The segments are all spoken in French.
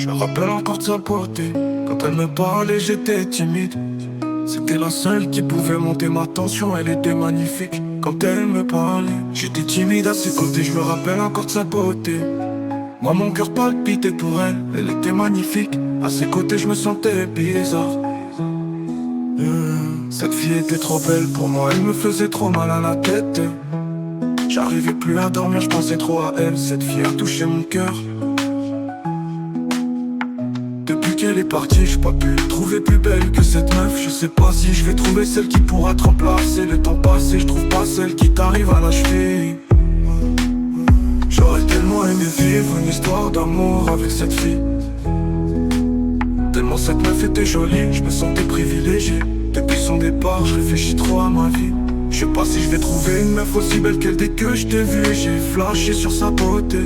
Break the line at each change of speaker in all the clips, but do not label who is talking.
Je me rappelle encore de sa beauté. Quand elle me parlait, j'étais timide. C'était la seule qui pouvait monter ma tension, elle était magnifique. Quand elle me parlait, j'étais timide à ses côtés. Je me rappelle encore de sa beauté. Moi mon cœur palpitait pour elle, elle était magnifique. À ses côtés je me sentais bizarre. Cette fille était trop belle pour moi, elle me faisait trop mal à la tête. J'arrivais plus à dormir, je pensais trop à elle. Cette fille a touché mon cœur. Depuis qu'elle est partie, j'ai pas pu trouver plus belle que cette meuf. Je sais pas si je vais trouver celle qui pourra te remplacer. Le temps passé, je trouve pas celle qui t'arrive à la cheville. J'aurais tellement aimé vivre une histoire d'amour avec cette fille. Tellement cette meuf était jolie, je me sentais privilégié. Depuis son départ, je réfléchis trop à ma vie. Je sais pas si je vais trouver une meuf aussi belle qu'elle. Dès que je t'ai vue, j'ai flashé sur sa beauté.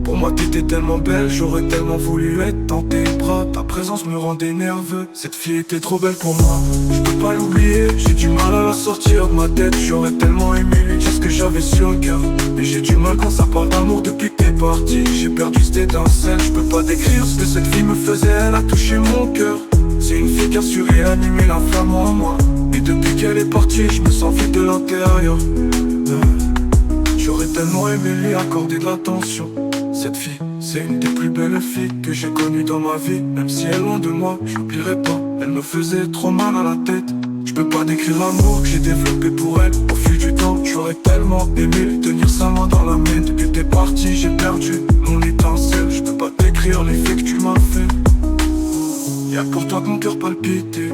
Pour moi t'étais tellement belle, j'aurais tellement voulu être dans tes bras. Ta présence me rendait nerveux, cette fille était trop belle pour moi. Je peux pas l'oublier, j'ai du mal à la sortir de ma tête. J'aurais tellement aimé lui dire ce que j'avais sur le cœur. Mais j'ai du mal quand ça parle d'amour depuis que t'es parti. J'ai perdu cette étincelle, je peux pas décrire ce que cette fille me faisait. Elle a touché mon cœur. C'est une fille qui a su réanimer la flamme en moi. Et depuis qu'elle est partie, je me sens vide de l'intérieur. J'aurais tellement aimé lui accorder de l'attention. Cette fille, c'est une des plus belles filles que j'ai connues dans ma vie. Même si elle est loin de moi, je l'oublierai pas. Elle me faisait trop mal à la tête. Je peux pas décrire l'amour que j'ai développé pour elle. Au fil du temps, j'aurais tellement aimé tenir sa main dans la mienne. Depuis que t'es parti, j'ai perdu mon étincelle. Je peux pas décrire l'effet que tu m'as fait. Y'a pour toi que mon cœur palpitait.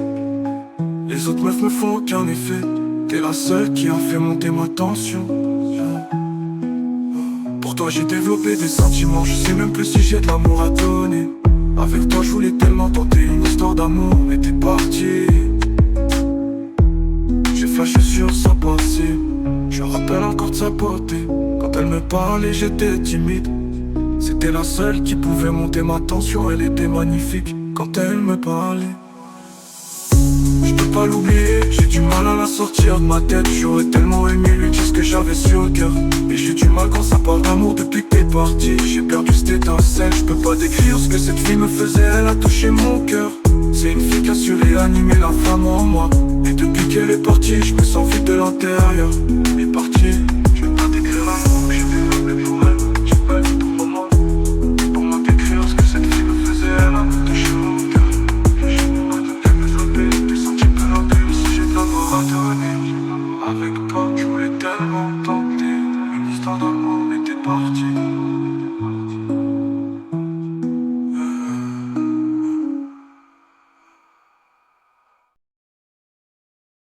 Les autres meufs me font aucun effet. T'es la seule qui a fait monter ma tension. Pour toi j'ai développé des sentiments. Je sais même plus si j'ai de l'amour à donner. Avec toi je voulais tellement tenter une histoire d'amour. Mais t'es parti. J'ai flashé sur sa pensée. Je rappelle encore de sa beauté. Quand elle me parlait j'étais timide. C'était la seule qui pouvait monter ma tension. Elle était magnifique quand elle me parlait. Je peux pas l'oublier, j'ai du mal à la sortir de ma tête. J'aurais tellement aimé lui dire ce que j'avais sur le cœur. Mais j'ai du mal quand ça parle d'amour depuis que t'es parti. J'ai perdu cette étincelle, je peux pas décrire ce que cette fille me faisait. Elle a touché mon cœur. C'est une fille qui a su réanimer la flamme en moi. Et depuis qu'elle est partie, je me sens vide de l'intérieur. Elle est partie.